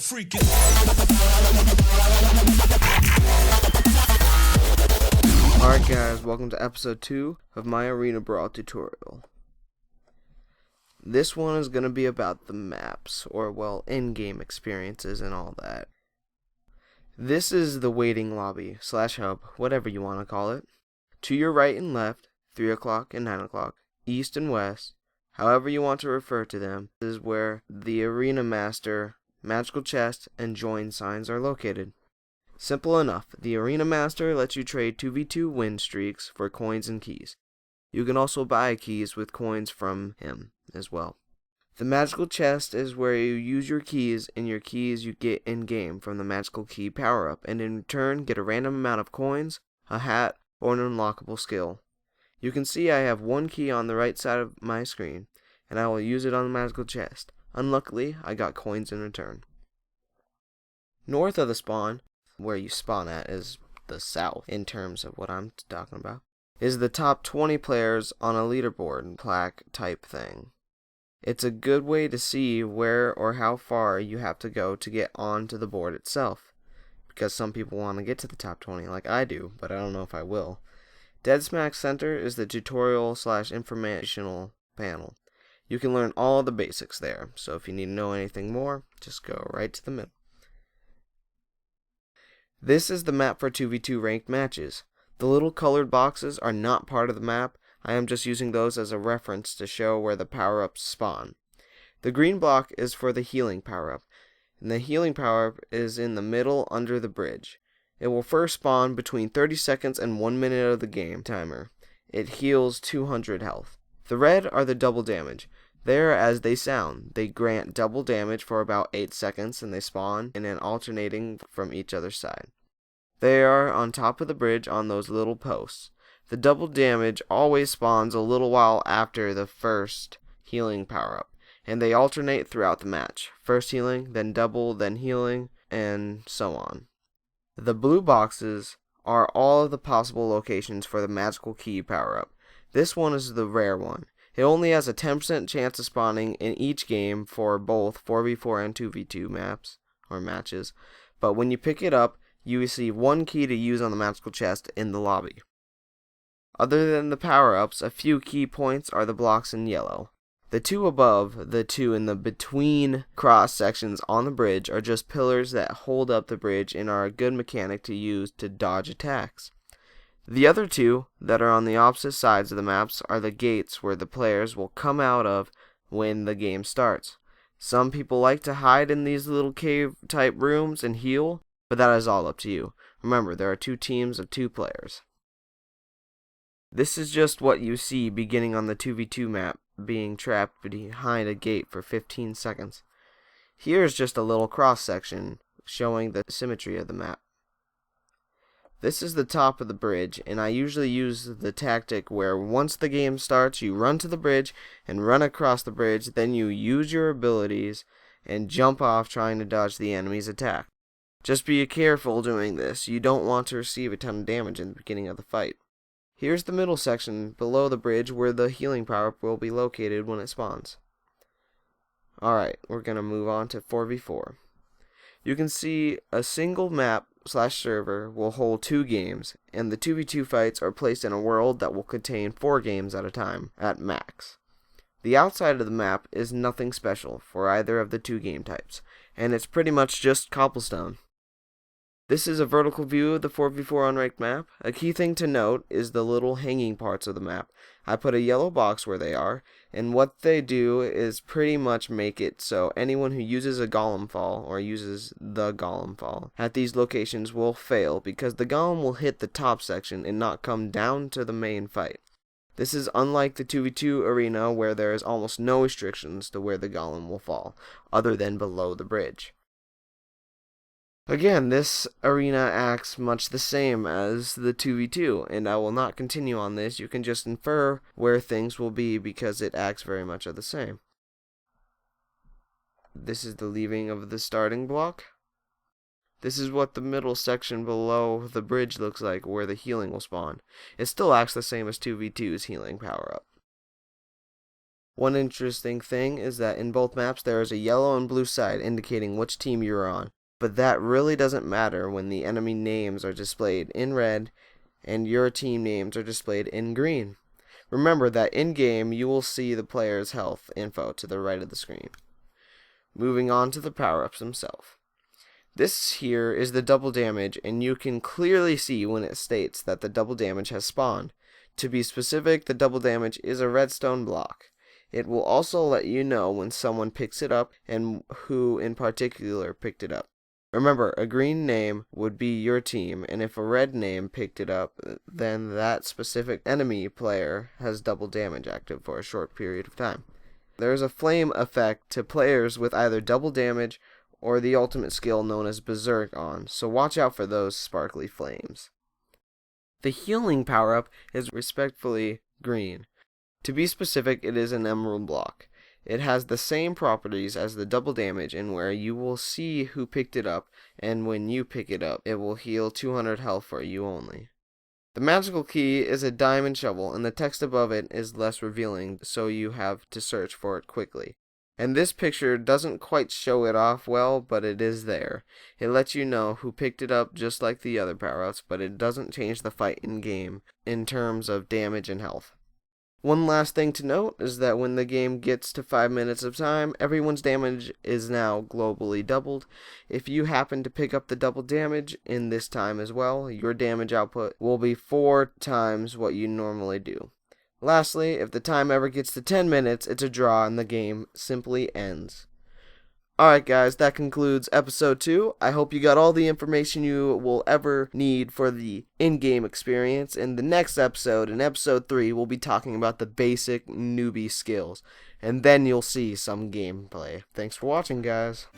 freaking. Alright guys, welcome to episode 2 of my Arena Brawl tutorial. This one is going to be about the maps, or well, in-game experiences and all that. This is the waiting lobby, / hub, whatever you want to call it. To your right and left, 3 o'clock and 9 o'clock, east and west, however you want to refer to them, is where the Arena Master, Magical Chest, and Join signs are located. Simple enough, the Arena Master lets you trade 2v2 win streaks for coins and keys. You can also buy keys with coins from him as well. The Magical Chest is where you use your keys, and your keys you get in-game from the Magical Key Power-Up, and in return get a random amount of coins, a hat, or an unlockable skill. You can see I have one key on the right side of my screen, and I will use it on the Magical Chest. Unluckily, I got coins in return. North of the spawn, where you spawn at is the south in terms of what I'm talking about, is the top 20 players on a leaderboard plaque type thing. It's a good way to see where or how far you have to go to get onto the board itself, because some people want to get to the top 20 like I do, but I don't know if I will. Dead Smack Center is the tutorial / informational panel. You can learn all the basics there, so if you need to know anything more, just go right to the middle. This is the map for 2v2 ranked matches. The little colored boxes are not part of the map. I am just using those as a reference to show where the power-ups spawn. The green block is for the healing power-up, and the healing power-up is in the middle under the bridge. It will first spawn between 30 seconds and 1 minute of the game timer. It heals 200 health. The red are the double damage. They are as they sound. They grant double damage for about 8 seconds, and they spawn in an alternating from each other's side. They are on top of the bridge on those little posts. The double damage always spawns a little while after the first healing power-up, and they alternate throughout the match. First healing, then double, then healing, and so on. The blue boxes are all of the possible locations for the magical key power-up. This one is the rare one. It only has a 10% chance of spawning in each game for both 4v4 and 2v2 maps, or matches, but when you pick it up, you receive one key to use on the magical chest in the lobby. Other than the power-ups, a few key points are the blocks in yellow. The two above, the two in the between cross sections on the bridge, are just pillars that hold up the bridge and are a good mechanic to use to dodge attacks. The other two that are on the opposite sides of the maps are the gates where the players will come out of when the game starts. Some people like to hide in these little cave type rooms and heal, but that is all up to you. Remember, there are 2 teams of 2 players. This is just what you see beginning on the 2v2 map, being trapped behind a gate for 15 seconds. Here's just a little cross section showing the symmetry of the map. This is the top of the bridge, and I usually use the tactic where once the game starts, you run to the bridge and run across the bridge, then you use your abilities and jump off trying to dodge the enemy's attack. Just be careful doing this. You don't want to receive a ton of damage in the beginning of the fight. Here's the middle section below the bridge where the healing power-up will be located when it spawns. Alright, we're going to move on to 4v4. You can see a single map / server will hold 2 games, and the 2v2 fights are placed in a world that will contain 4 games at a time, at max. The outside of the map is nothing special for either of the 2 game types, and it's pretty much just cobblestone. This is a vertical view of the 4v4 unranked map. A key thing to note is the little hanging parts of the map. I put a yellow box where they are, and what they do is pretty much make it so anyone who uses a golem fall, or uses the golem fall, at these locations will fail because the golem will hit the top section and not come down to the main fight. This is unlike the 2v2 arena where there is almost no restrictions to where the golem will fall, other than below the bridge. Again, this arena acts much the same as the 2v2, and I will not continue on this. You can just infer where things will be because it acts very much of the same. This is the leaving of the starting block. This is what the middle section below the bridge looks like where the healing will spawn. It still acts the same as 2v2's healing power-up. One interesting thing is that in both maps there is a yellow and blue side indicating which team you're on, but that really doesn't matter when the enemy names are displayed in red and your team names are displayed in green. Remember that in-game you will see the player's health info to the right of the screen. Moving on to the power-ups themselves. This here is the double damage, and you can clearly see when it states that the double damage has spawned. To be specific, the double damage is a redstone block. It will also let you know when someone picks it up and who in particular picked it up. Remember, a green name would be your team, and if a red name picked it up, then that specific enemy player has double damage active for a short period of time. There is a flame effect to players with either double damage or the ultimate skill known as Berserk on, so watch out for those sparkly flames. The healing power-up is respectively green. To be specific, it is an emerald block. It has the same properties as the double damage in where you will see who picked it up, and when you pick it up, it will heal 200 health for you only. The magical key is a diamond shovel, and the text above it is less revealing, so you have to search for it quickly. And this picture doesn't quite show it off well, but it is there. It lets you know who picked it up just like the other power-ups, but it doesn't change the fight in game in terms of damage and health. One last thing to note is that when the game gets to 5 minutes of time, everyone's damage is now globally doubled. If you happen to pick up the double damage in this time as well, your damage output will be 4 times what you normally do. Lastly, if the time ever gets to 10 minutes, it's a draw and the game simply ends. Alright guys, that concludes episode 2. I hope you got all the information you will ever need for the in-game experience. In the next episode, in episode 3, we'll be talking about the basic newbie skills. And then you'll see some gameplay. Thanks for watching, guys.